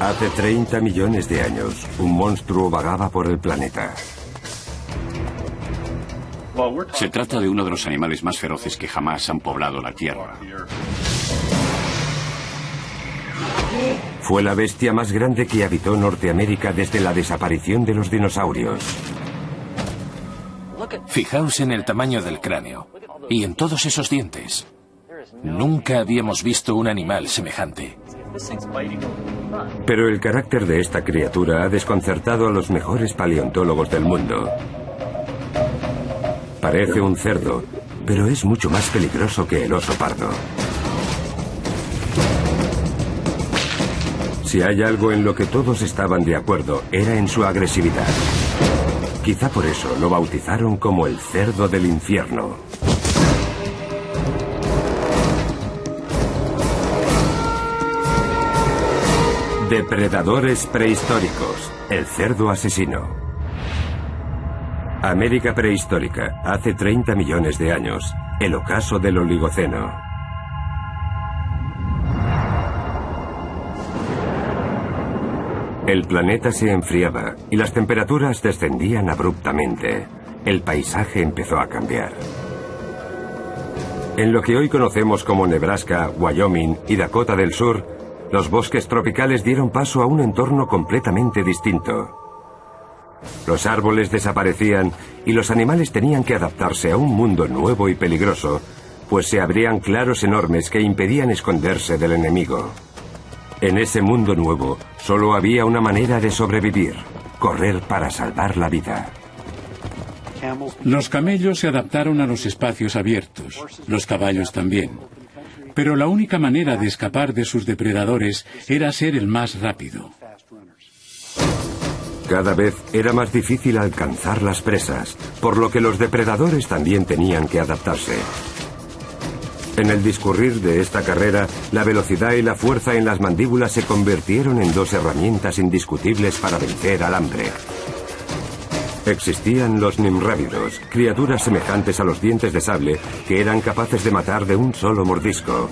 Hace 30 millones de años, un monstruo vagaba por el planeta. Se trata de uno de los animales más feroces que jamás han poblado la Tierra. Fue la bestia más grande que habitó Norteamérica desde la desaparición de los dinosaurios. Fijaos en el tamaño del cráneo y en todos esos dientes. Nunca habíamos visto un animal semejante. Pero el carácter de esta criatura ha desconcertado a los mejores paleontólogos del mundo. Parece un cerdo, pero es mucho más peligroso que el oso pardo. Si hay algo en lo que todos estaban de acuerdo, era en su agresividad. Quizá por eso lo bautizaron como el cerdo del infierno. Depredadores prehistóricos, el cerdo asesino. América prehistórica, hace 30 millones de años, el ocaso del Oligoceno. El planeta se enfriaba y las temperaturas descendían abruptamente. El paisaje empezó a cambiar. En lo que hoy conocemos como Nebraska, Wyoming y Dakota del Sur, los bosques tropicales dieron paso a un entorno completamente distinto. Los árboles desaparecían y los animales tenían que adaptarse a un mundo nuevo y peligroso, pues se abrían claros enormes que impedían esconderse del enemigo. En ese mundo nuevo, solo había una manera de sobrevivir: correr para salvar la vida. Los camellos se adaptaron a los espacios abiertos, los caballos también. Pero la única manera de escapar de sus depredadores era ser el más rápido. Cada vez era más difícil alcanzar las presas, por lo que los depredadores también tenían que adaptarse. En el discurrir de esta carrera, la velocidad y la fuerza en las mandíbulas se convirtieron en dos herramientas indiscutibles para vencer al hambre. Existían los nimrávidos, criaturas semejantes a los dientes de sable que eran capaces de matar de un solo mordisco.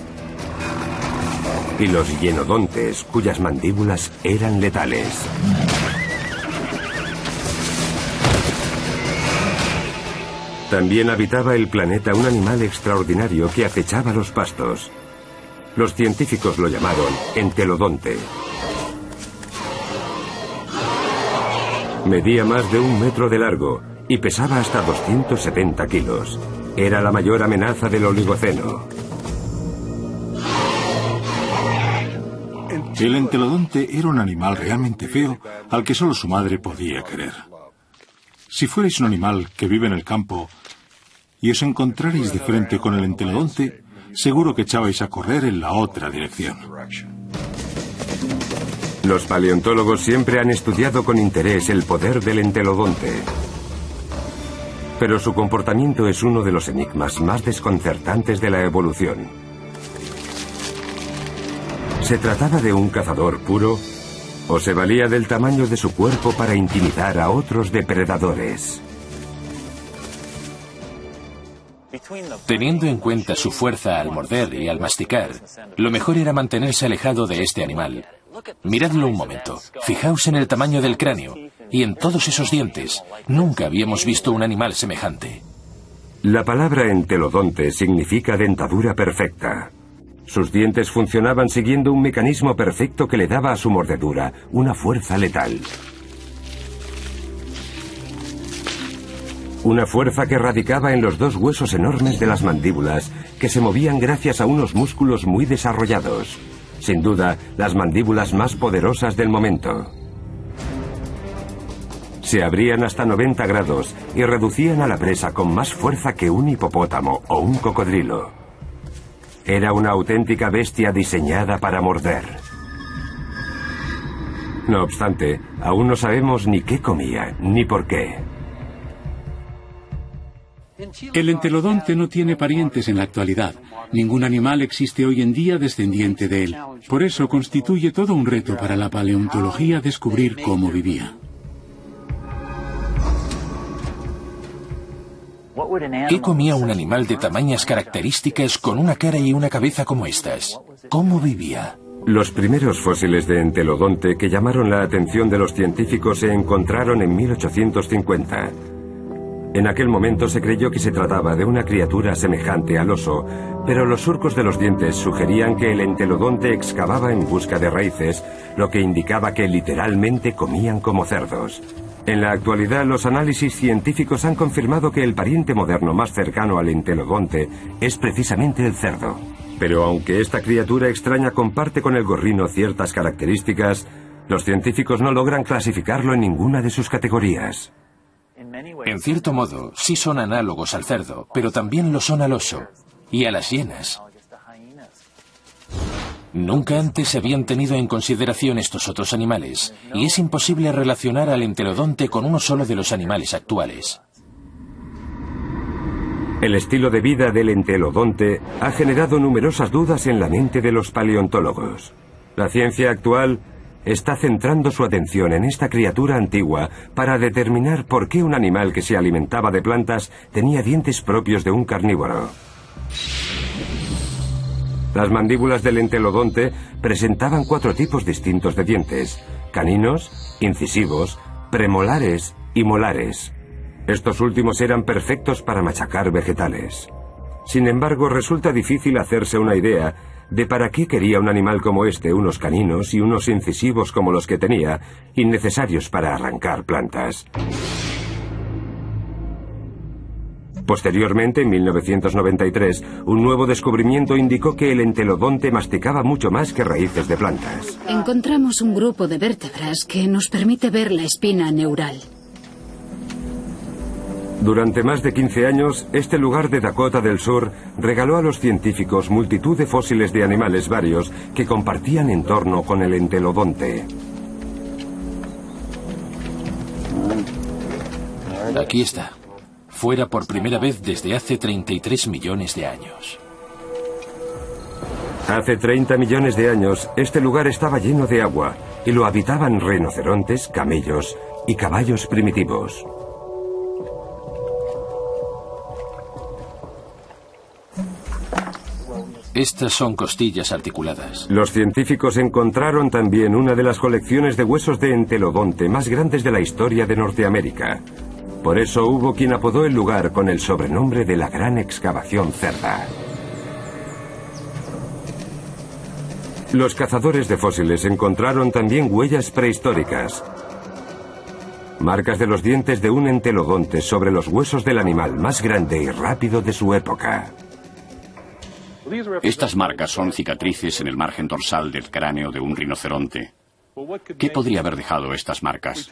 Y los hienodontes, cuyas mandíbulas eran letales. También habitaba el planeta un animal extraordinario que acechaba los pastos. Los científicos lo llamaron entelodonte. Medía más de 1 metro de largo y pesaba hasta 270 kilos. Era la mayor amenaza del Oligoceno. El entelodonte era un animal realmente feo al que solo su madre podía querer. Si fuerais un animal que vive en el campo y os encontrarais de frente con el entelodonte, seguro que echabais a correr en la otra dirección. Los paleontólogos siempre han estudiado con interés el poder del entelodonte. Pero su comportamiento es uno de los enigmas más desconcertantes de la evolución. ¿Se trataba de un cazador puro o se valía del tamaño de su cuerpo para intimidar a otros depredadores? Teniendo en cuenta su fuerza al morder y al masticar, lo mejor era mantenerse alejado de este animal. Miradlo un momento, fijaos en el tamaño del cráneo y en todos esos dientes. Nunca habíamos visto un animal semejante. La palabra entelodonte significa dentadura perfecta. Sus dientes funcionaban siguiendo un mecanismo perfecto que le daba a su mordedura una fuerza letal. Una fuerza que radicaba en los dos huesos enormes de las mandíbulas, que se movían gracias a unos músculos muy desarrollados. Sin duda, las mandíbulas más poderosas del momento. Se abrían hasta 90 grados y reducían a la presa con más fuerza que un hipopótamo o un cocodrilo. Era una auténtica bestia diseñada para morder. No obstante, aún no sabemos ni qué comía, ni por qué. El entelodonte no tiene parientes en la actualidad. Ningún animal existe hoy en día descendiente de él. Por eso constituye todo un reto para la paleontología descubrir cómo vivía. ¿Qué comía un animal de tamañas características con una cara y una cabeza como estas? ¿Cómo vivía? Los primeros fósiles de entelodonte que llamaron la atención de los científicos se encontraron en 1850. En aquel momento se creyó que se trataba de una criatura semejante al oso, pero los surcos de los dientes sugerían que el entelodonte excavaba en busca de raíces, lo que indicaba que literalmente comían como cerdos. En la actualidad, los análisis científicos han confirmado que el pariente moderno más cercano al entelodonte es precisamente el cerdo. Pero aunque esta criatura extraña comparte con el gorrino ciertas características, los científicos no logran clasificarlo en ninguna de sus categorías. En cierto modo, sí son análogos al cerdo, pero también lo son al oso y a las hienas. Nunca antes se habían tenido en consideración estos otros animales, y es imposible relacionar al entelodonte con uno solo de los animales actuales. El estilo de vida del entelodonte ha generado numerosas dudas en la mente de los paleontólogos. La ciencia actual está centrando su atención en esta criatura antigua para determinar por qué un animal que se alimentaba de plantas tenía dientes propios de un carnívoro. Las mandíbulas del entelodonte presentaban 4 tipos distintos de dientes: caninos, incisivos, premolares y molares. Estos últimos eran perfectos para machacar vegetales. Sin embargo, resulta difícil hacerse una idea de para qué quería un animal como este unos caninos y unos incisivos como los que tenía, innecesarios para arrancar plantas. Posteriormente, en 1993, un nuevo descubrimiento indicó que el entelodonte masticaba mucho más que raíces de plantas. Encontramos un grupo de vértebras que nos permite ver la espina neural. Durante más de 15 años, este lugar de Dakota del Sur regaló a los científicos multitud de fósiles de animales varios que compartían entorno con el entelodonte. Aquí está. Fuera por primera vez desde hace 33 millones de años. Hace 30 millones de años, este lugar estaba lleno de agua y lo habitaban rinocerontes, camellos y caballos primitivos. Estas son costillas articuladas. Los científicos encontraron también una de las colecciones de huesos de entelodonte más grandes de la historia de Norteamérica. Por eso hubo quien apodó el lugar con el sobrenombre de la Gran Excavación Cerda. Los cazadores de fósiles encontraron también huellas prehistóricas. Marcas de los dientes de un entelodonte sobre los huesos del animal más grande y rápido de su época. Estas marcas son cicatrices en el margen dorsal del cráneo de un rinoceronte. ¿Qué podría haber dejado estas marcas?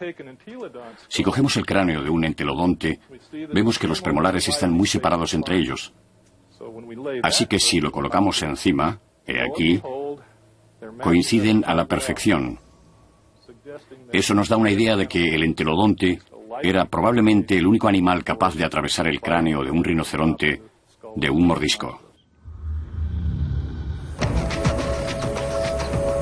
Si cogemos el cráneo de un entelodonte, vemos que los premolares están muy separados entre ellos. Así que si lo colocamos encima, he aquí, coinciden a la perfección. Eso nos da una idea de que el entelodonte era probablemente el único animal capaz de atravesar el cráneo de un rinoceronte de un mordisco.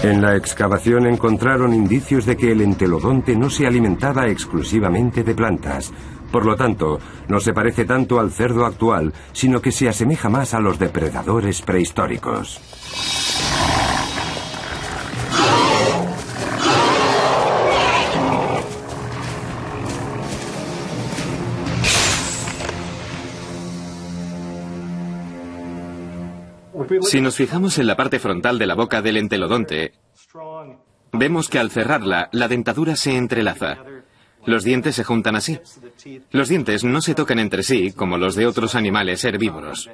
En la excavación encontraron indicios de que el entelodonte no se alimentaba exclusivamente de plantas. Por lo tanto, no se parece tanto al cerdo actual, sino que se asemeja más a los depredadores prehistóricos. Si nos fijamos en la parte frontal de la boca del entelodonte, vemos que al cerrarla, la dentadura se entrelaza. Los dientes se juntan así. Los dientes no se tocan entre sí como los de otros animales herbívoros.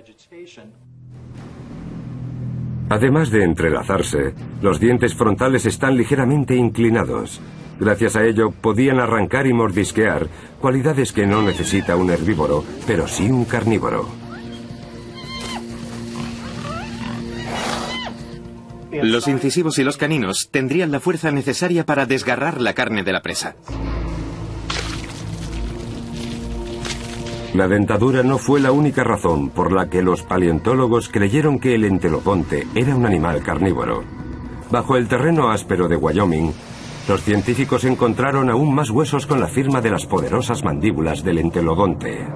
Además de entrelazarse, los dientes frontales están ligeramente inclinados. Gracias a ello, podían arrancar y mordisquear, cualidades que no necesita un herbívoro, pero sí un carnívoro. Los incisivos y los caninos tendrían la fuerza necesaria para desgarrar la carne de la presa. La dentadura no fue la única razón por la que los paleontólogos creyeron que el entelodonte era un animal carnívoro. Bajo el terreno áspero de Wyoming, los científicos encontraron aún más huesos con la firma de las poderosas mandíbulas del entelodonte.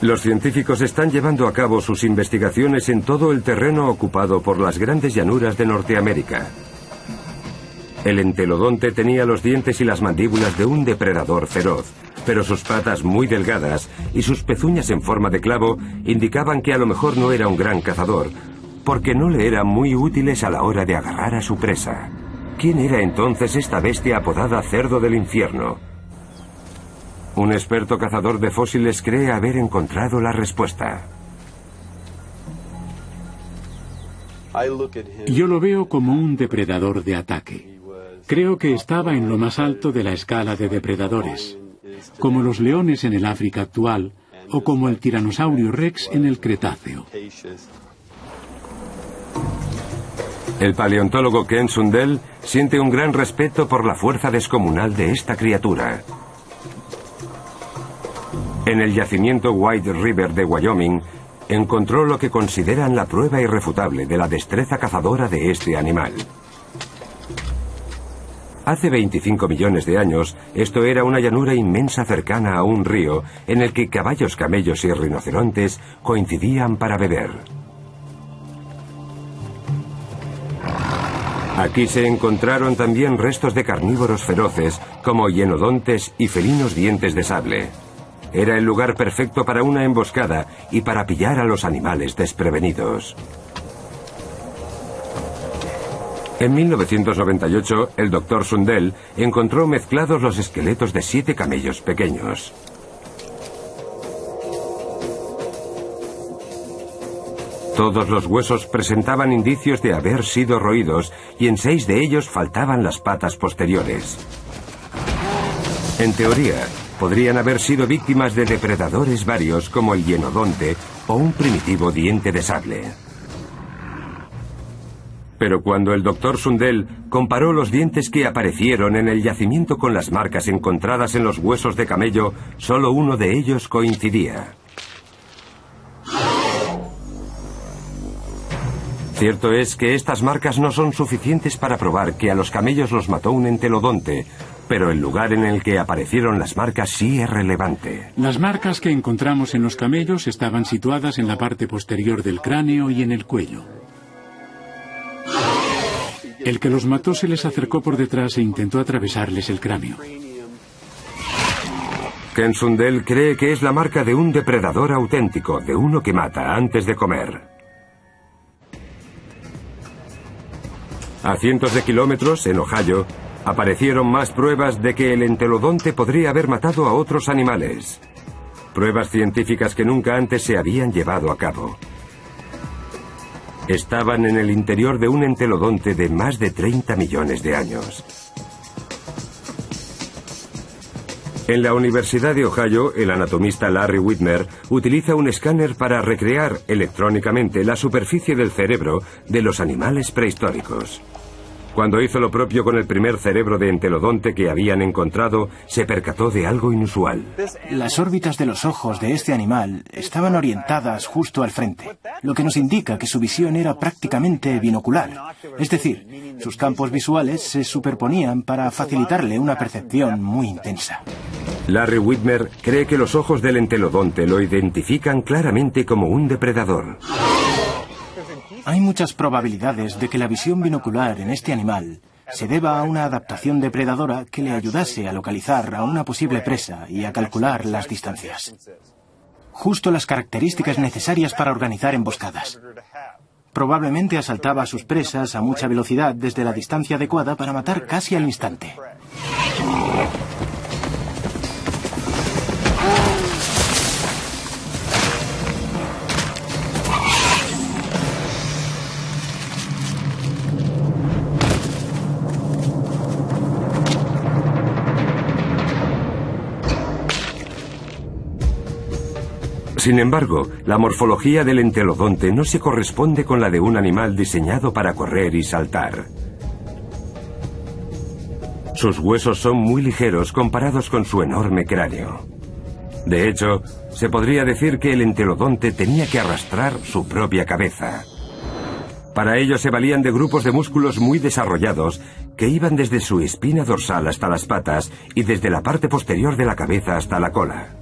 Los científicos están llevando a cabo sus investigaciones en todo el terreno ocupado por las grandes llanuras de Norteamérica. El entelodonte tenía los dientes y las mandíbulas de un depredador feroz, pero sus patas muy delgadas y sus pezuñas en forma de clavo indicaban que a lo mejor no era un gran cazador, porque no le eran muy útiles a la hora de agarrar a su presa. ¿Quién era entonces esta bestia apodada cerdo del infierno? Un experto cazador de fósiles cree haber encontrado la respuesta. Yo lo veo como un depredador de ataque. Creo que estaba en lo más alto de la escala de depredadores, como los leones en el África actual o como el tiranosaurio rex en el Cretáceo. El paleontólogo Ken Sundell siente un gran respeto por la fuerza descomunal de esta criatura. En el yacimiento White River de Wyoming, encontró lo que consideran la prueba irrefutable de la destreza cazadora de este animal. Hace 25 millones de años, esto era una llanura inmensa cercana a un río en el que caballos, camellos y rinocerontes coincidían para beber. Aquí se encontraron también restos de carnívoros feroces, como hienodontes y felinos dientes de sable. Era el lugar perfecto para una emboscada y para pillar a los animales desprevenidos. En 1998, el Dr. Sundell encontró mezclados los esqueletos de 7 camellos pequeños. Todos los huesos presentaban indicios de haber sido roídos y en 6 de ellos faltaban las patas posteriores. En teoría, podrían haber sido víctimas de depredadores varios como el hienodonte o un primitivo diente de sable. Pero cuando el Dr. Sundell comparó los dientes que aparecieron en el yacimiento con las marcas encontradas en los huesos de camello, solo uno de ellos coincidía. Cierto es que estas marcas no son suficientes para probar que a los camellos los mató un entelodonte, pero el lugar en el que aparecieron las marcas sí es relevante. Las marcas que encontramos en los camellos estaban situadas en la parte posterior del cráneo y en el cuello. El que los mató se les acercó por detrás e intentó atravesarles el cráneo. Ken Sundell cree que es la marca de un depredador auténtico, de uno que mata antes de comer. A cientos de kilómetros, en Ohio, aparecieron más pruebas de que el entelodonte podría haber matado a otros animales. Pruebas científicas que nunca antes se habían llevado a cabo. Estaban en el interior de un entelodonte de más de 30 millones de años. En la Universidad de Ohio, el anatomista Larry Whitmer utiliza un escáner para recrear electrónicamente la superficie del cerebro de los animales prehistóricos. Cuando hizo lo propio con el primer cerebro de entelodonte que habían encontrado, se percató de algo inusual. Las órbitas de los ojos de este animal estaban orientadas justo al frente, lo que nos indica que su visión era prácticamente binocular. Es decir, sus campos visuales se superponían para facilitarle una percepción muy intensa. Larry Whitmer cree que los ojos del entelodonte lo identifican claramente como un depredador. Hay muchas probabilidades de que la visión binocular en este animal se deba a una adaptación depredadora que le ayudase a localizar a una posible presa y a calcular las distancias. Justo las características necesarias para organizar emboscadas. Probablemente asaltaba a sus presas a mucha velocidad desde la distancia adecuada para matar casi al instante. Sin embargo, la morfología del entelodonte no se corresponde con la de un animal diseñado para correr y saltar. Sus huesos son muy ligeros comparados con su enorme cráneo. De hecho, se podría decir que el entelodonte tenía que arrastrar su propia cabeza. Para ello se valían de grupos de músculos muy desarrollados que iban desde su espina dorsal hasta las patas y desde la parte posterior de la cabeza hasta la cola.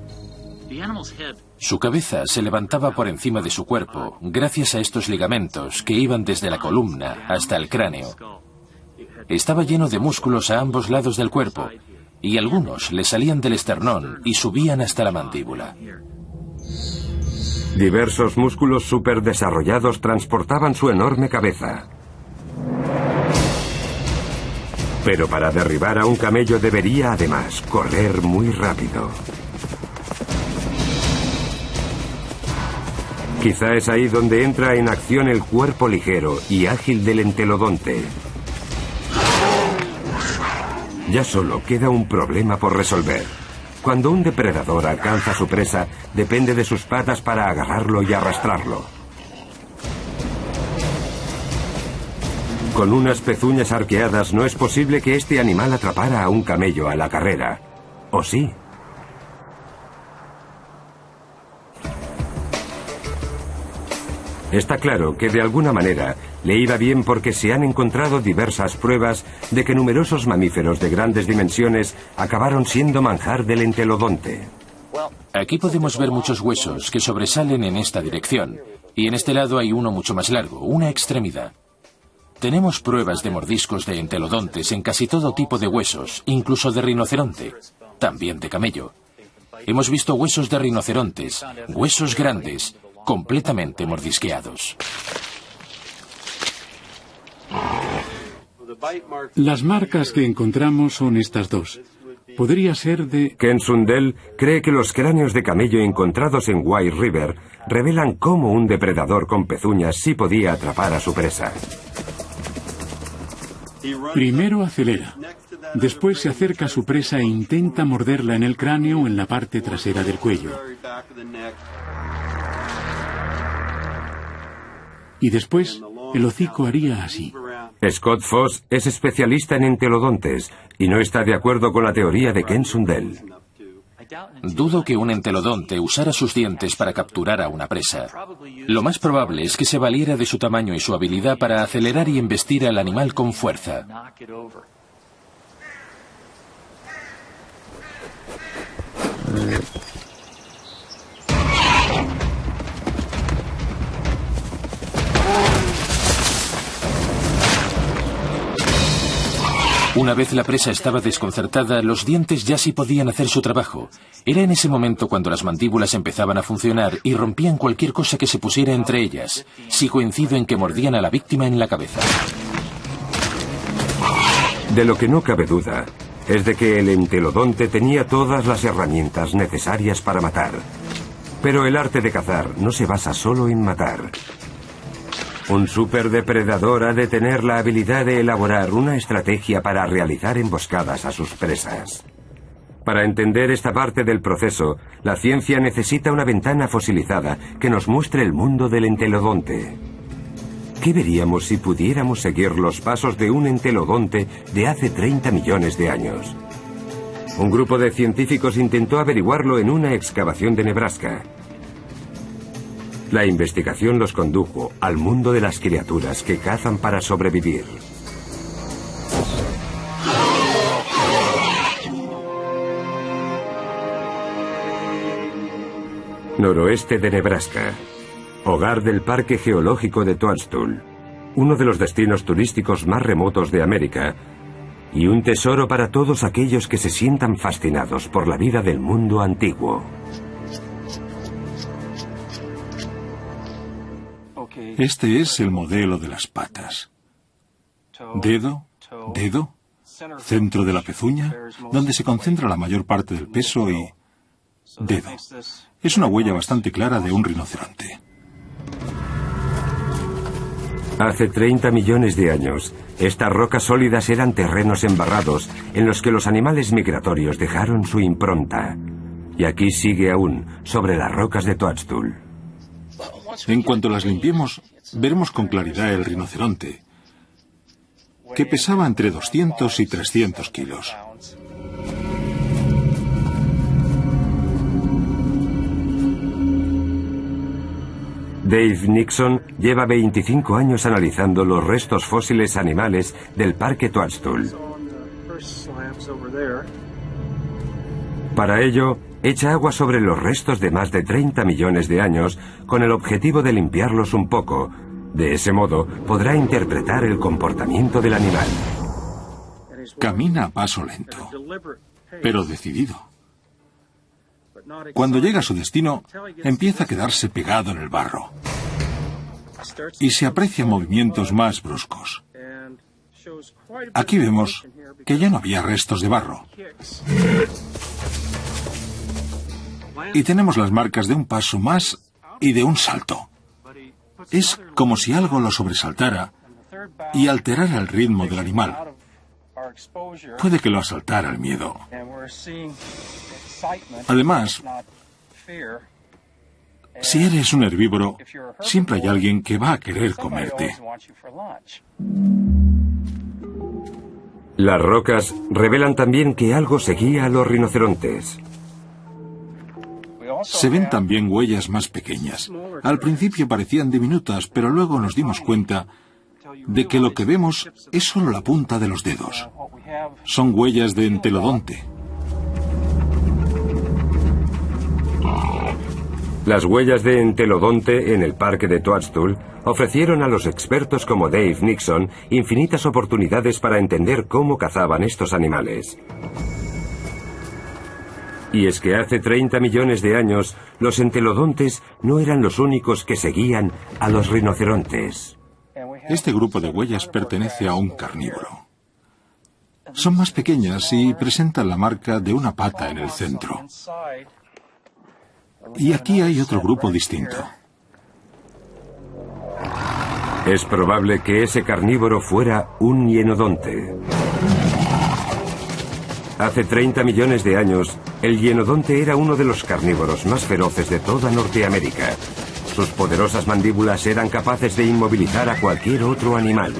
Su cabeza se levantaba por encima de su cuerpo gracias a estos ligamentos que iban desde la columna hasta el cráneo. Estaba lleno de músculos a ambos lados del cuerpo, y algunos le salían del esternón y subían hasta la mandíbula. Diversos músculos superdesarrollados transportaban su enorme cabeza. Pero para derribar a un camello debería además correr muy rápido. Quizá es ahí donde entra en acción el cuerpo ligero y ágil del entelodonte. Ya solo queda un problema por resolver. Cuando un depredador alcanza a su presa, depende de sus patas para agarrarlo y arrastrarlo. Con unas pezuñas arqueadas no es posible que este animal atrapara a un camello a la carrera. ¿O sí? Está claro que de alguna manera le iba bien porque se han encontrado diversas pruebas de que numerosos mamíferos de grandes dimensiones acabaron siendo manjar del entelodonte. Aquí podemos ver muchos huesos que sobresalen en esta dirección, y en este lado hay uno mucho más largo, una extremidad. Tenemos pruebas de mordiscos de entelodontes en casi todo tipo de huesos, incluso de rinoceronte, también de camello. Hemos visto huesos de rinocerontes, huesos grandes, completamente mordisqueados. Las marcas que encontramos son estas dos. Podría ser de... Ken Sundell cree que los cráneos de camello encontrados en White River revelan cómo un depredador con pezuñas sí podía atrapar a su presa. Primero acelera. Después se acerca a su presa e intenta morderla en el cráneo o en la parte trasera del cuello. Y después, el hocico haría así. Scott Foss es especialista en entelodontes y no está de acuerdo con la teoría de Ken Sundell. Dudo que un entelodonte usara sus dientes para capturar a una presa. Lo más probable es que se valiera de su tamaño y su habilidad para acelerar y embestir al animal con fuerza. Una vez la presa estaba desconcertada, los dientes ya sí podían hacer su trabajo. Era en ese momento cuando las mandíbulas empezaban a funcionar y rompían cualquier cosa que se pusiera entre ellas. Sí coincido en que mordían a la víctima en la cabeza. De lo que no cabe duda es de que el entelodonte tenía todas las herramientas necesarias para matar. Pero el arte de cazar no se basa solo en matar. Un superdepredador ha de tener la habilidad de elaborar una estrategia para realizar emboscadas a sus presas. Para entender esta parte del proceso, la ciencia necesita una ventana fosilizada que nos muestre el mundo del entelodonte. ¿Qué veríamos si pudiéramos seguir los pasos de un entelodonte de hace 30 millones de años? Un grupo de científicos intentó averiguarlo en una excavación de Nebraska. La investigación los condujo al mundo de las criaturas que cazan para sobrevivir. Noroeste de Nebraska, hogar del Parque Geológico de Toadstool, uno de los destinos turísticos más remotos de América, y un tesoro para todos aquellos que se sientan fascinados por la vida del mundo antiguo. Este es el modelo de las patas. Dedo, dedo, centro de la pezuña, donde se concentra la mayor parte del peso, y dedo. Es una huella bastante clara de un rinoceronte. Hace 30 millones de años, estas rocas sólidas eran terrenos embarrados en los que los animales migratorios dejaron su impronta. Y aquí sigue aún, sobre las rocas de Toadstool. En cuanto las limpiemos, veremos con claridad el rinoceronte, que pesaba entre 200 y 300 kilos. Dave Nixon lleva 25 años analizando los restos fósiles animales del Parque Toadstool. Para ello, echa agua sobre los restos de más de 30 millones de años con el objetivo de limpiarlos un poco. De ese modo podrá interpretar el comportamiento del animal. Camina a paso lento, pero decidido. Cuando llega a su destino, empieza a quedarse pegado en el barro y se aprecian movimientos más bruscos. Aquí vemos que ya no había restos de barro. Y tenemos las marcas de un paso más y de un salto. Es como si algo lo sobresaltara y alterara el ritmo del animal. Puede que lo asaltara el miedo. Además, si eres un herbívoro, siempre hay alguien que va a querer comerte. Las rocas revelan también que algo seguía a los rinocerontes. Se ven también huellas más pequeñas. Al principio parecían diminutas, pero luego nos dimos cuenta de que lo que vemos es solo la punta de los dedos. Son huellas de entelodonte. Las huellas de entelodonte en el parque de Toadstool ofrecieron a los expertos como Dave Nixon infinitas oportunidades para entender cómo cazaban estos animales. Y es que hace 30 millones de años, los entelodontes no eran los únicos que seguían a los rinocerontes. Este grupo de huellas pertenece a un carnívoro. Son más pequeñas y presentan la marca de una pata en el centro. Y aquí hay otro grupo distinto. Es probable que ese carnívoro fuera un hienodonte. Hace 30 millones de años, el hienodonte era uno de los carnívoros más feroces de toda Norteamérica. Sus poderosas mandíbulas eran capaces de inmovilizar a cualquier otro animal.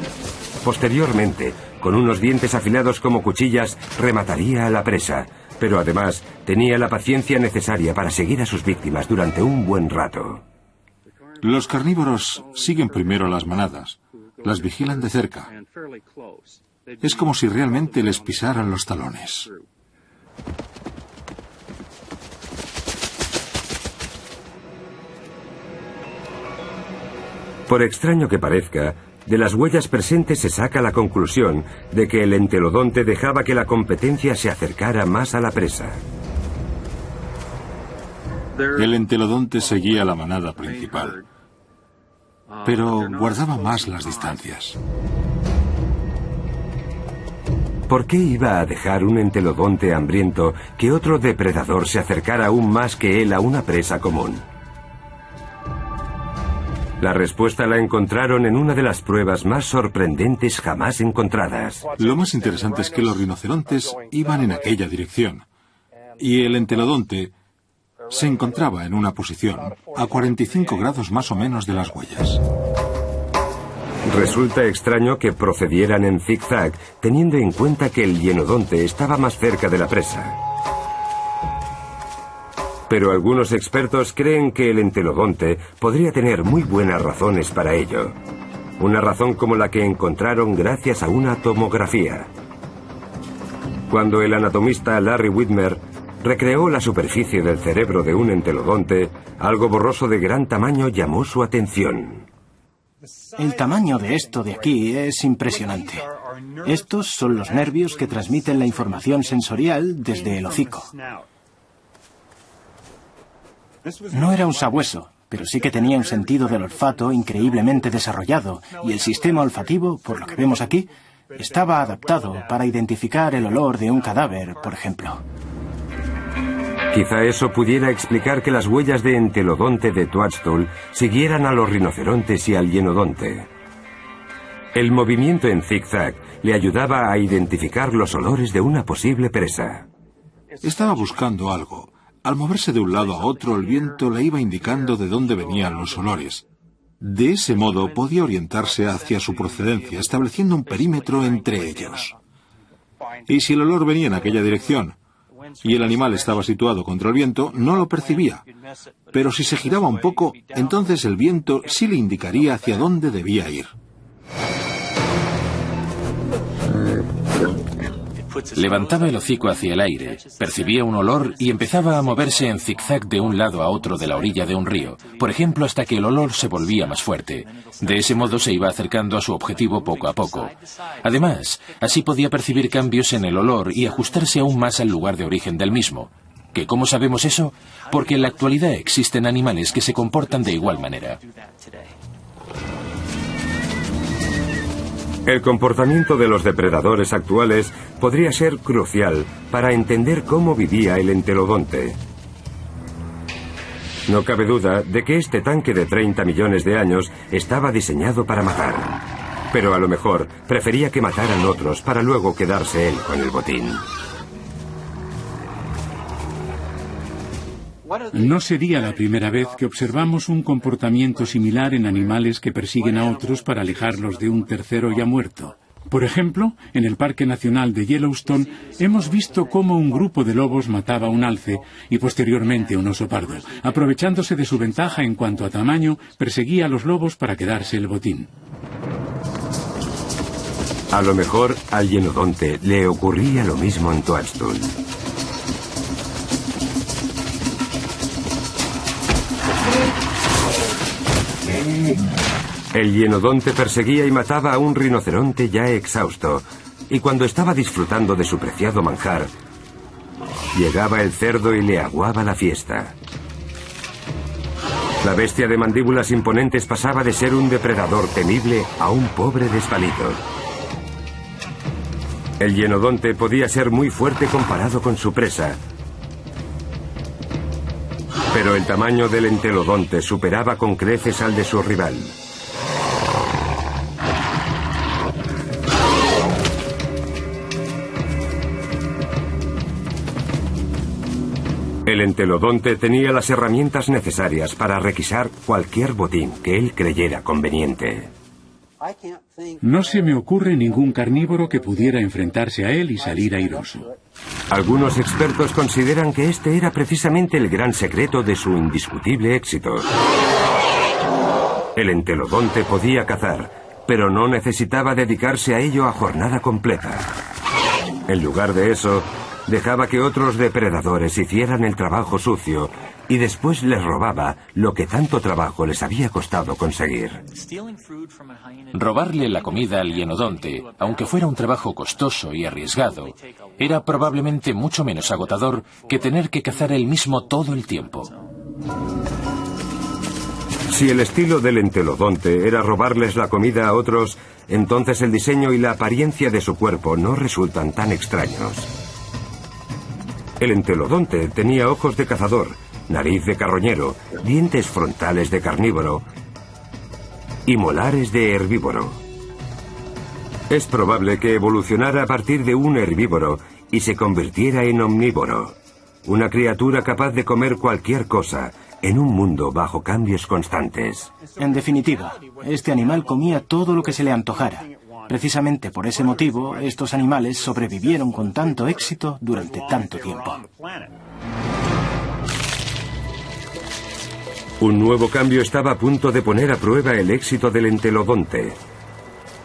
Posteriormente, con unos dientes afilados como cuchillas, remataría a la presa, pero además tenía la paciencia necesaria para seguir a sus víctimas durante un buen rato. Los carnívoros siguen primero a las manadas, las vigilan de cerca. Es como si realmente les pisaran los talones. Por extraño que parezca, de las huellas presentes se saca la conclusión de que el entelodonte dejaba que la competencia se acercara más a la presa. El entelodonte seguía la manada principal, pero guardaba más las distancias. ¿Por qué iba a dejar un entelodonte hambriento que otro depredador se acercara aún más que él a una presa común? La respuesta la encontraron en una de las pruebas más sorprendentes jamás encontradas. Lo más interesante es que los rinocerontes iban en aquella dirección y el entelodonte se encontraba en una posición a 45 grados más o menos de las huellas. Resulta extraño que procedieran en zigzag, teniendo en cuenta que el hienodonte estaba más cerca de la presa. Pero algunos expertos creen que el entelodonte podría tener muy buenas razones para ello. Una razón como la que encontraron gracias a una tomografía. Cuando el anatomista Larry Widmer recreó la superficie del cerebro de un entelodonte, algo borroso de gran tamaño llamó su atención. El tamaño de esto de aquí es impresionante. Estos son los nervios que transmiten la información sensorial desde el hocico. No era un sabueso, pero sí que tenía un sentido del olfato increíblemente desarrollado, y el sistema olfativo, por lo que vemos aquí, estaba adaptado para identificar el olor de un cadáver, por ejemplo. Quizá eso pudiera explicar que las huellas de entelodonte de Toadstool siguieran a los rinocerontes y al hienodonte. El movimiento en zigzag le ayudaba a identificar los olores de una posible presa. Estaba buscando algo. Al moverse de un lado a otro, el viento le iba indicando de dónde venían los olores. De ese modo podía orientarse hacia su procedencia, estableciendo un perímetro entre ellos. Y si el olor venía en aquella dirección y el animal estaba situado contra el viento, no lo percibía. Pero si se giraba un poco, entonces el viento sí le indicaría hacia dónde debía ir. Levantaba el hocico hacia el aire, percibía un olor y empezaba a moverse en zigzag de un lado a otro de la orilla de un río, por ejemplo, hasta que el olor se volvía más fuerte. De ese modo se iba acercando a su objetivo poco a poco. Además, así podía percibir cambios en el olor y ajustarse aún más al lugar de origen del mismo. ¿Que cómo sabemos eso? Porque en la actualidad existen animales que se comportan de igual manera. El comportamiento de los depredadores actuales podría ser crucial para entender cómo vivía el entelodonte. No cabe duda de que este tanque de 30 millones de años estaba diseñado para matar. Pero a lo mejor prefería que mataran otros para luego quedarse él con el botín. No sería la primera vez que observamos un comportamiento similar en animales que persiguen a otros para alejarlos de un tercero ya muerto. Por ejemplo, en el Parque Nacional de Yellowstone hemos visto cómo un grupo de lobos mataba a un alce y posteriormente un oso pardo. Aprovechándose de su ventaja en cuanto a tamaño, perseguía a los lobos para quedarse el botín. A lo mejor al hienodonte le ocurría lo mismo en Toadstool. El hienodonte perseguía y mataba a un rinoceronte ya exhausto, y cuando estaba disfrutando de su preciado manjar, llegaba el cerdo y le aguaba la fiesta. La bestia de mandíbulas imponentes pasaba de ser un depredador temible a un pobre desvalido. El hienodonte podía ser muy fuerte comparado con su presa, pero el tamaño del entelodonte superaba con creces al de su rival. El entelodonte tenía las herramientas necesarias para requisar cualquier botín que él creyera conveniente. No se me ocurre ningún carnívoro que pudiera enfrentarse a él y salir airoso. Algunos expertos consideran que este era precisamente el gran secreto de su indiscutible éxito. El entelodonte podía cazar, pero no necesitaba dedicarse a ello a jornada completa. En lugar de eso, dejaba que otros depredadores hicieran el trabajo sucio y después les robaba lo que tanto trabajo les había costado conseguir. Robarle la comida al hienodonte, aunque fuera un trabajo costoso y arriesgado, era probablemente mucho menos agotador que tener que cazar él mismo todo el tiempo. Si el estilo del entelodonte era robarles la comida a otros, entonces el diseño y la apariencia de su cuerpo no resultan tan extraños. El entelodonte tenía ojos de cazador, nariz de carroñero, dientes frontales de carnívoro y molares de herbívoro. Es probable que evolucionara a partir de un herbívoro y se convirtiera en omnívoro, una criatura capaz de comer cualquier cosa en un mundo bajo cambios constantes. En definitiva, este animal comía todo lo que se le antojara. Precisamente por ese motivo, estos animales sobrevivieron con tanto éxito durante tanto tiempo. Un nuevo cambio estaba a punto de poner a prueba el éxito del entelodonte.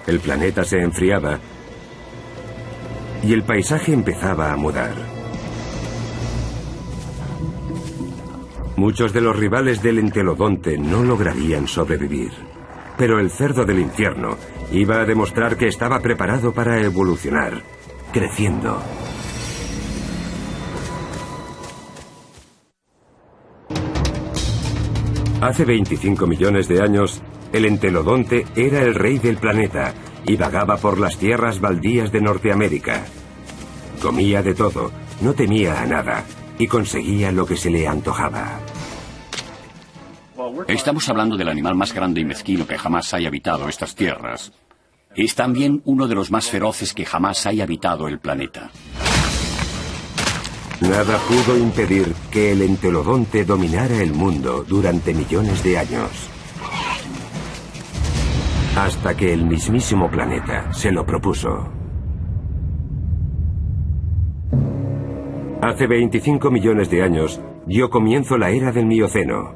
El planeta se enfriaba y el paisaje empezaba a mudar. Muchos de los rivales del entelodonte no lograrían sobrevivir, pero el cerdo del infierno iba a demostrar que estaba preparado para evolucionar, creciendo. Hace 25 millones de años, el entelodonte era el rey del planeta y vagaba por las tierras baldías de Norteamérica. Comía de todo, no temía a nada y conseguía lo que se le antojaba. Estamos hablando del animal más grande y mezquino que jamás haya habitado estas tierras. Es también uno de los más feroces que jamás haya habitado el planeta. Nada pudo impedir que el entelodonte dominara el mundo durante millones de años. Hasta que el mismísimo planeta se lo propuso. Hace 25 millones de años dio comienzo la era del Mioceno.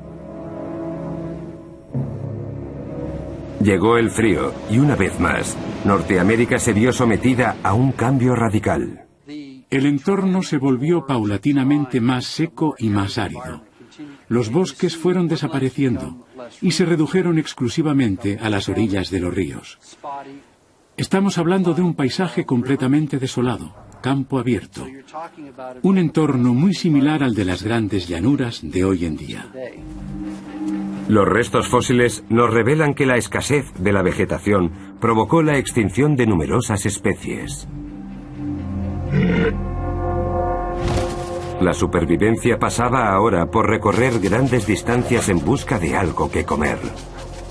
Llegó el frío y una vez más, Norteamérica se vio sometida a un cambio radical. El entorno se volvió paulatinamente más seco y más árido. Los bosques fueron desapareciendo y se redujeron exclusivamente a las orillas de los ríos. Estamos hablando de un paisaje completamente desolado, campo abierto, un entorno muy similar al de las grandes llanuras de hoy en día. Los restos fósiles nos revelan que la escasez de la vegetación provocó la extinción de numerosas especies. La supervivencia pasaba ahora por recorrer grandes distancias en busca de algo que comer.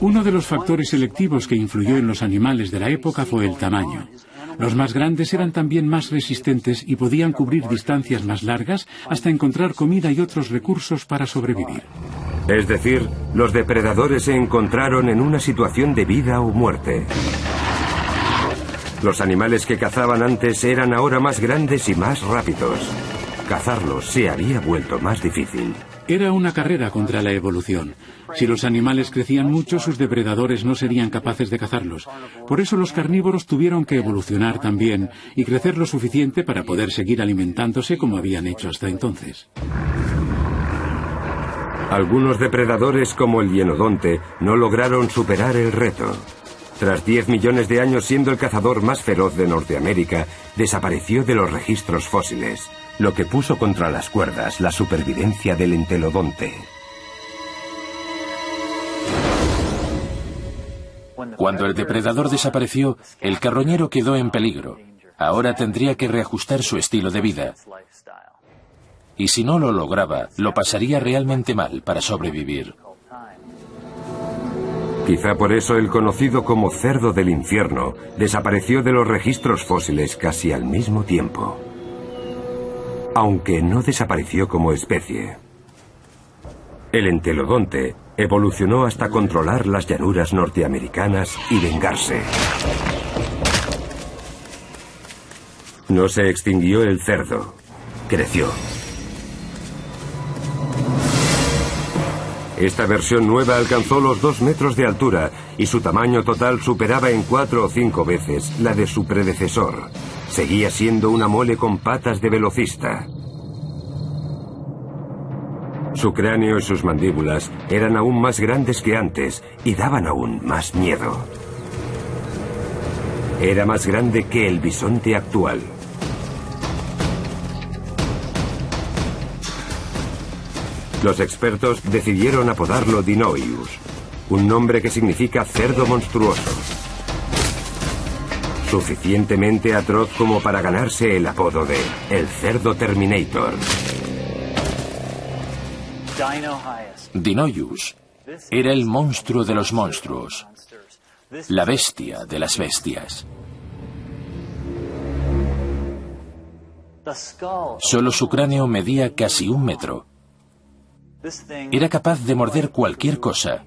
Uno de los factores selectivos que influyó en los animales de la época fue el tamaño. Los más grandes eran también más resistentes y podían cubrir distancias más largas hasta encontrar comida y otros recursos para sobrevivir. Es decir, los depredadores se encontraron en una situación de vida o muerte. Los animales que cazaban antes eran ahora más grandes y más rápidos. Cazarlos se había vuelto más difícil. Era una carrera contra la evolución. Si los animales crecían mucho, sus depredadores no serían capaces de cazarlos. Por eso los carnívoros tuvieron que evolucionar también y crecer lo suficiente para poder seguir alimentándose como habían hecho hasta entonces. Algunos depredadores, como el hienodonte, no lograron superar el reto. Tras 10 millones de años siendo el cazador más feroz de Norteamérica, desapareció de los registros fósiles, lo que puso contra las cuerdas la supervivencia del entelodonte. Cuando el depredador desapareció, el carroñero quedó en peligro. Ahora tendría que reajustar su estilo de vida. Y si no lo lograba, lo pasaría realmente mal para sobrevivir. Quizá por eso el conocido como cerdo del infierno desapareció de los registros fósiles casi al mismo tiempo. Aunque no desapareció como especie. El entelodonte evolucionó hasta controlar las llanuras norteamericanas y vengarse. No se extinguió el cerdo, creció. Esta versión nueva alcanzó los 2 metros de altura y su tamaño total superaba en 4 o 5 veces la de su predecesor. Seguía siendo una mole con patas de velocista. Su cráneo y sus mandíbulas eran aún más grandes que antes y daban aún más miedo. Era más grande que el bisonte actual. Los expertos decidieron apodarlo Dinoius, un nombre que significa cerdo monstruoso. Suficientemente atroz como para ganarse el apodo de el cerdo Terminator. Dinoius era el monstruo de los monstruos, la bestia de las bestias. Solo su cráneo medía casi 1 metro. Era capaz de morder cualquier cosa.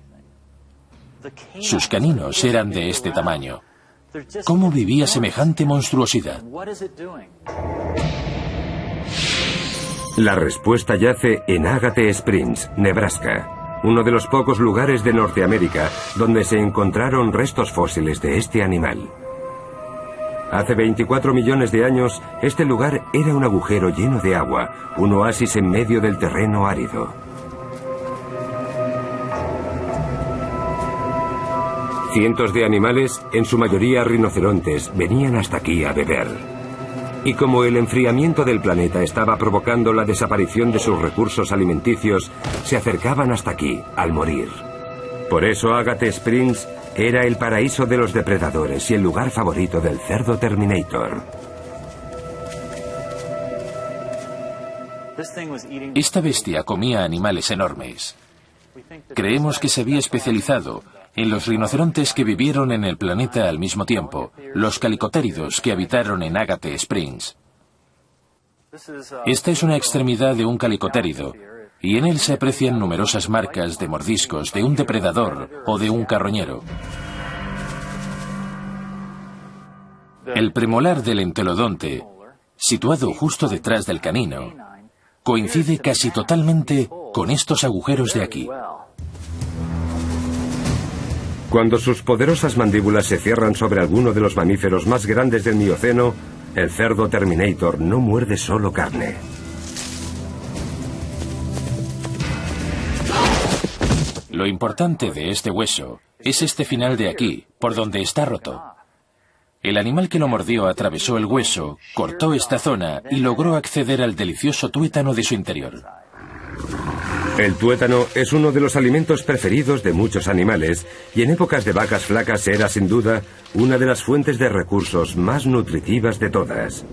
Sus caninos eran de este tamaño. ¿Cómo vivía semejante monstruosidad? La respuesta yace en Agate Springs, Nebraska, uno de los pocos lugares de Norteamérica donde se encontraron restos fósiles de este animal. Hace 24 millones de años, este lugar era un agujero lleno de agua, un oasis en medio del terreno árido. Cientos de animales, en su mayoría rinocerontes, venían hasta aquí a beber. Y como el enfriamiento del planeta estaba provocando la desaparición de sus recursos alimenticios, se acercaban hasta aquí, al morir. Por eso Agate Springs era el paraíso de los depredadores y el lugar favorito del cerdo Terminator. Esta bestia comía animales enormes. Creemos que se había especializado en los rinocerontes que vivieron en el planeta al mismo tiempo, los calicotéridos que habitaron en Agate Springs. Esta es una extremidad de un calicotérido, y en él se aprecian numerosas marcas de mordiscos de un depredador o de un carroñero. El premolar del entelodonte, situado justo detrás del canino, coincide casi totalmente con estos agujeros de aquí. Cuando sus poderosas mandíbulas se cierran sobre alguno de los mamíferos más grandes del Mioceno, El cerdo Terminator no muerde solo carne. Lo importante de este hueso es este final de aquí, por donde está roto. El animal que lo mordió atravesó el hueso, cortó esta zona y logró acceder al delicioso tuétano de su interior. El tuétano es uno de los alimentos preferidos de muchos animales y en épocas de vacas flacas era sin duda una de las fuentes de recursos más nutritivas de todas.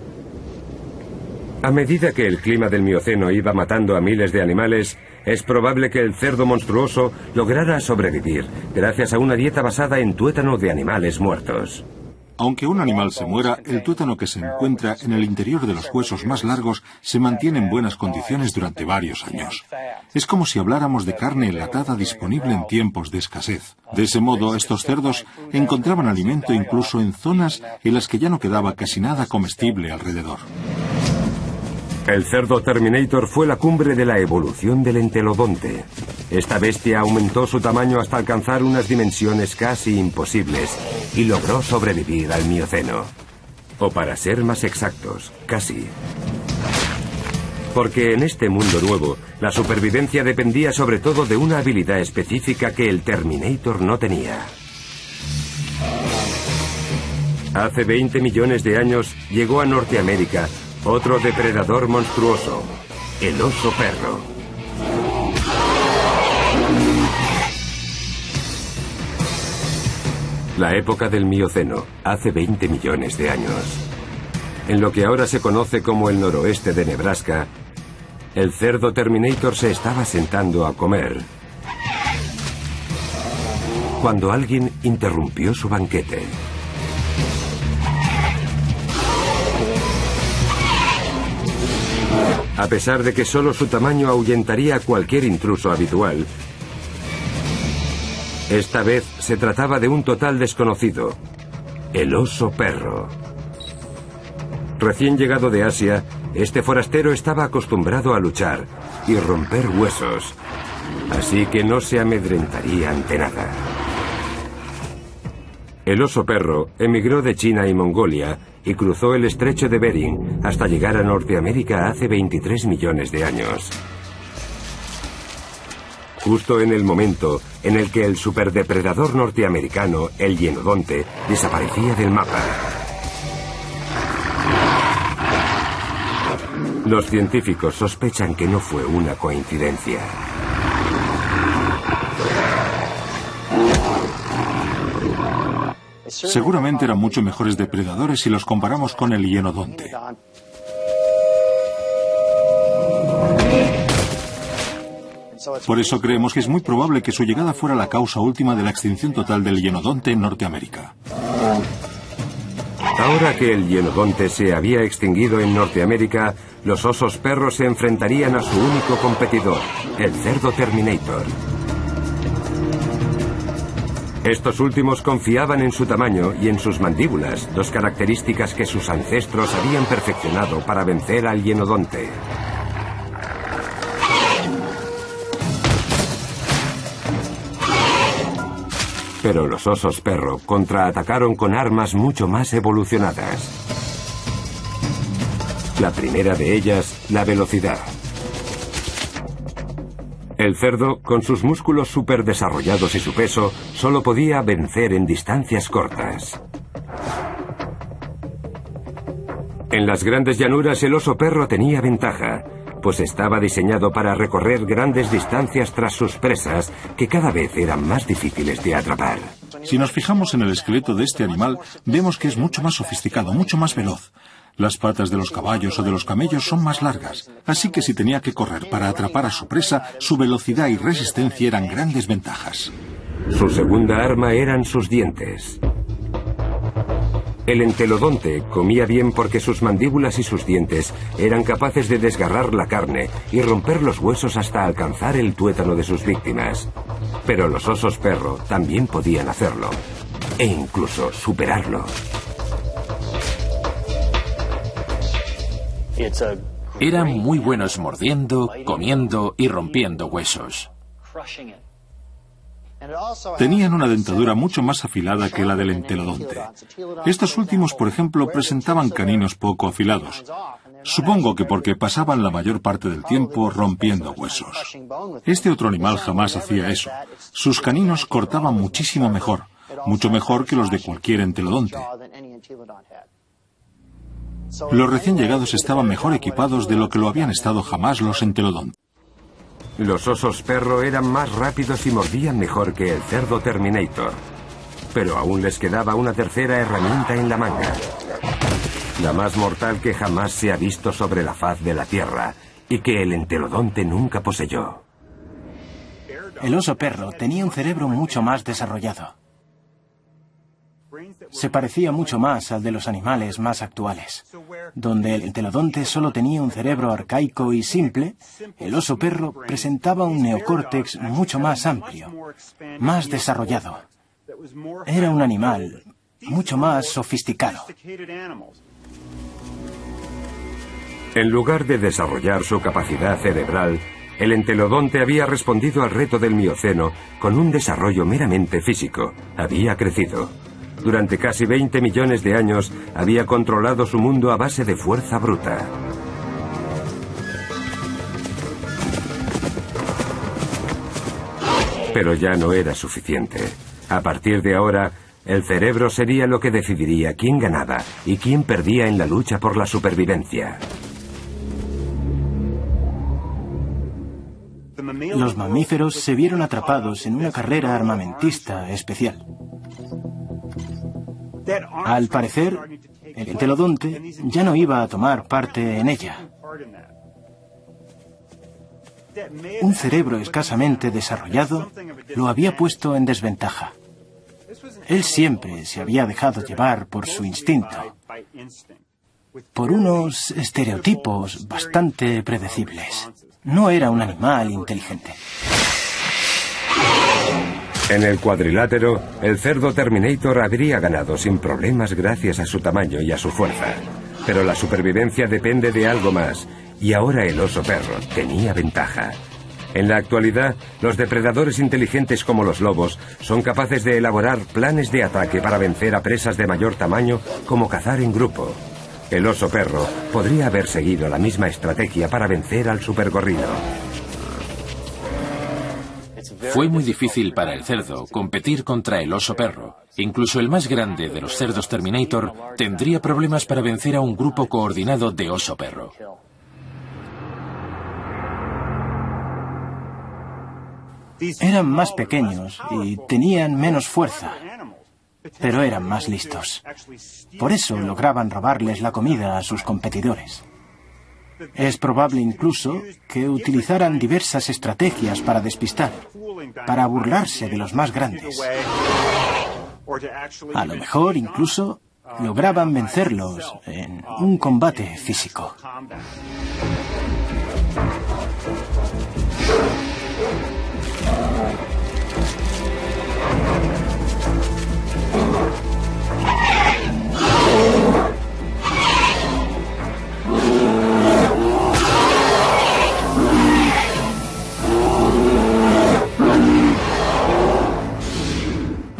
A medida que el clima del Mioceno iba matando a miles de animales, es probable que el cerdo monstruoso lograra sobrevivir gracias a una dieta basada en tuétano de animales muertos. Aunque un animal se muera, el tuétano que se encuentra en el interior de los huesos más largos se mantiene en buenas condiciones durante varios años. Es como si habláramos de carne enlatada disponible en tiempos de escasez. De ese modo, estos cerdos encontraban alimento incluso en zonas en las que ya no quedaba casi nada comestible alrededor. El cerdo Terminator fue la cumbre de la evolución del entelodonte. Esta bestia aumentó su tamaño hasta alcanzar unas dimensiones casi imposibles y logró sobrevivir al Mioceno. O para ser más exactos, casi. Porque en este mundo nuevo, la supervivencia dependía sobre todo de una habilidad específica que el Terminator no tenía. Hace 20 millones de años llegó a Norteamérica otro depredador monstruoso, el oso perro. La época del Mioceno, hace 20 millones de años. En lo que ahora se conoce como el noroeste de Nebraska, el cerdo Terminator se estaba sentando a comer cuando alguien interrumpió su banquete. A pesar de que solo su tamaño ahuyentaría a cualquier intruso habitual, esta vez se trataba de un total desconocido, el oso perro. Recién llegado de Asia, este forastero estaba acostumbrado a luchar y romper huesos, así que no se amedrentaría ante nada. El oso perro emigró de China y Mongolia y cruzó el estrecho de Bering hasta llegar a Norteamérica hace 23 millones de años. Justo en el momento en el que el superdepredador norteamericano, el hienodonte, desaparecía del mapa. Los científicos sospechan que no fue una coincidencia. Seguramente eran mucho mejores depredadores si los comparamos con el hienodonte. Por eso creemos que es muy probable que su llegada fuera la causa última de la extinción total del hienodonte en Norteamérica. Ahora que el hienodonte se había extinguido en Norteamérica, los osos perros se enfrentarían a su único competidor, el cerdo Terminator. Estos últimos confiaban en su tamaño y en sus mandíbulas, dos características que sus ancestros habían perfeccionado para vencer al hienodonte. Pero los osos perro contraatacaron con armas mucho más evolucionadas. La primera de ellas, la velocidad. El cerdo, con sus músculos superdesarrollados y su peso, solo podía vencer en distancias cortas. En las grandes llanuras el oso perro tenía ventaja, pues estaba diseñado para recorrer grandes distancias tras sus presas, que cada vez eran más difíciles de atrapar. Si nos fijamos en el esqueleto de este animal, vemos que es mucho más sofisticado, mucho más veloz. Las patas de los caballos o de los camellos son más largas, así que si tenía que correr para atrapar a su presa, su velocidad y resistencia eran grandes ventajas. Su segunda arma eran sus dientes. El entelodonte comía bien porque sus mandíbulas y sus dientes eran capaces de desgarrar la carne y romper los huesos hasta alcanzar el tuétano de sus víctimas. Pero los osos perro también podían hacerlo, e incluso superarlo. Eran muy buenos mordiendo, comiendo y rompiendo huesos. Tenían una dentadura mucho más afilada que la del entelodonte. Estos últimos, por ejemplo, presentaban caninos poco afilados. Supongo que porque pasaban la mayor parte del tiempo rompiendo huesos. Este otro animal jamás hacía eso. Sus caninos cortaban muchísimo mejor, mucho mejor que los de cualquier entelodonte. Los recién llegados estaban mejor equipados de lo que lo habían estado jamás los entelodontes. Los osos perro eran más rápidos y mordían mejor que el cerdo Terminator. Pero aún les quedaba una tercera herramienta en la manga. La más mortal que jamás se ha visto sobre la faz de la Tierra y que el entelodonte nunca poseyó. El oso perro tenía un cerebro mucho más desarrollado. Se parecía mucho más al de los animales más actuales. Donde el entelodonte solo tenía un cerebro arcaico y simple, el oso perro presentaba un neocórtex mucho más amplio, más desarrollado. Era un animal mucho más sofisticado. En lugar de desarrollar su capacidad cerebral, el entelodonte había respondido al reto del Mioceno con un desarrollo meramente físico. Había crecido. Durante casi 20 millones de años había controlado su mundo a base de fuerza bruta. Pero ya no era suficiente. A partir de ahora, el cerebro sería lo que decidiría quién ganaba y quién perdía en la lucha por la supervivencia. Los mamíferos se vieron atrapados en una carrera armamentista especial. Al parecer, el entelodonte ya no iba a tomar parte en ella. Un cerebro escasamente desarrollado lo había puesto en desventaja. Él siempre se había dejado llevar por su instinto, por unos estereotipos bastante predecibles. No era un animal inteligente. En el cuadrilátero, el cerdo Terminator habría ganado sin problemas gracias a su tamaño y a su fuerza. Pero la supervivencia depende de algo más, y ahora el oso perro tenía ventaja. En la actualidad, los depredadores inteligentes como los lobos son capaces de elaborar planes de ataque para vencer a presas de mayor tamaño, como cazar en grupo. El oso perro podría haber seguido la misma estrategia para vencer al supergorrino. Fue muy difícil para el cerdo competir contra el oso perro. Incluso el más grande de los cerdos Terminator tendría problemas para vencer a un grupo coordinado de oso perro. Eran más pequeños y tenían menos fuerza, pero eran más listos. Por eso lograban robarles la comida a sus competidores. Es probable incluso que utilizaran diversas estrategias para despistar, para burlarse de los más grandes. A lo mejor incluso lograban vencerlos en un combate físico.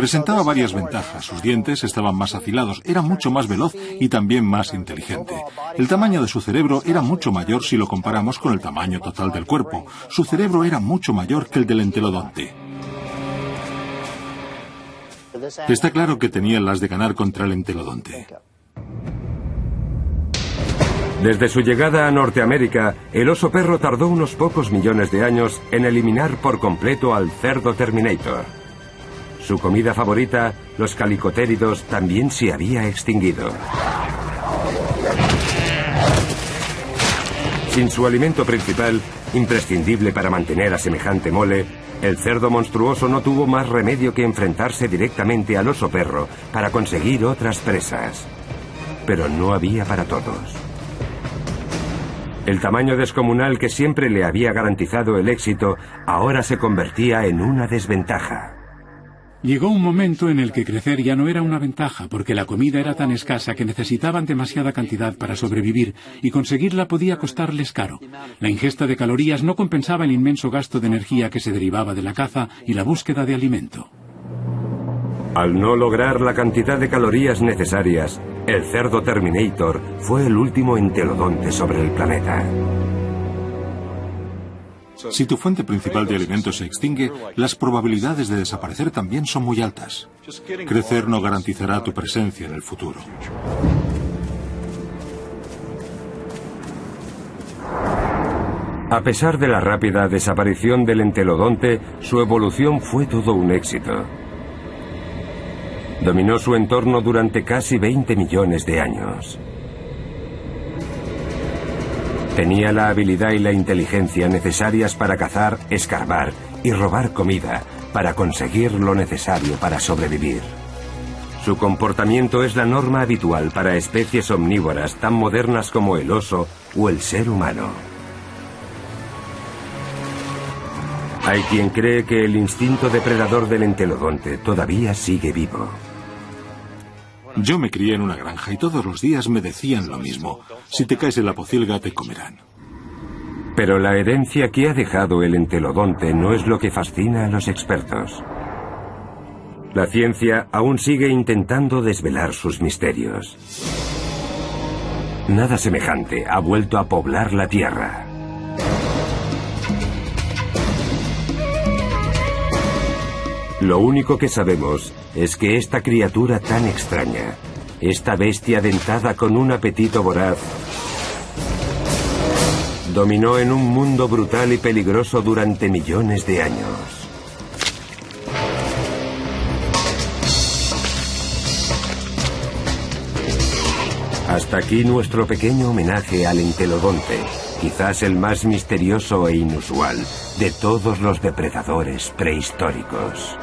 Presentaba varias ventajas. Sus dientes estaban más afilados, era mucho más veloz y también más inteligente. El tamaño de su cerebro era mucho mayor si lo comparamos con el tamaño total del cuerpo. Su cerebro era mucho mayor que el del entelodonte. Está claro que tenían las de ganar contra el entelodonte. Desde su llegada a Norteamérica, el oso perro tardó unos pocos millones de años en eliminar por completo al cerdo Terminator. Su comida favorita, los calicotéridos, también se había extinguido. Sin su alimento principal, imprescindible para mantener a semejante mole, el cerdo monstruoso no tuvo más remedio que enfrentarse directamente al oso perro para conseguir otras presas. Pero no había para todos. El tamaño descomunal que siempre le había garantizado el éxito ahora se convertía en una desventaja. Llegó un momento en el que crecer ya no era una ventaja, porque la comida era tan escasa que necesitaban demasiada cantidad para sobrevivir, y conseguirla podía costarles caro. La ingesta de calorías no compensaba el inmenso gasto de energía que se derivaba de la caza y la búsqueda de alimento. Al no lograr la cantidad de calorías necesarias, el cerdo Terminator fue el último entelodonte sobre el planeta. Si tu fuente principal de alimentos se extingue, las probabilidades de desaparecer también son muy altas. Crecer no garantizará tu presencia en el futuro. A pesar de la rápida desaparición del entelodonte, su evolución fue todo un éxito. Dominó su entorno durante casi 20 millones de años. Tenía la habilidad y la inteligencia necesarias para cazar, escarbar y robar comida para conseguir lo necesario para sobrevivir. Su comportamiento es la norma habitual para especies omnívoras tan modernas como el oso o el ser humano. Hay quien cree que el instinto depredador del entelodonte todavía sigue vivo. Yo me crié en una granja y todos los días me decían lo mismo. Si te caes en la pocilga, te comerán. Pero la herencia que ha dejado el entelodonte no es lo que fascina a los expertos. La ciencia aún sigue intentando desvelar sus misterios. Nada semejante ha vuelto a poblar la Tierra. Lo único que sabemos es que esta criatura tan extraña, esta bestia dentada con un apetito voraz, dominó en un mundo brutal y peligroso durante millones de años. Hasta aquí nuestro pequeño homenaje al entelodonte, quizás el más misterioso e inusual de todos los depredadores prehistóricos.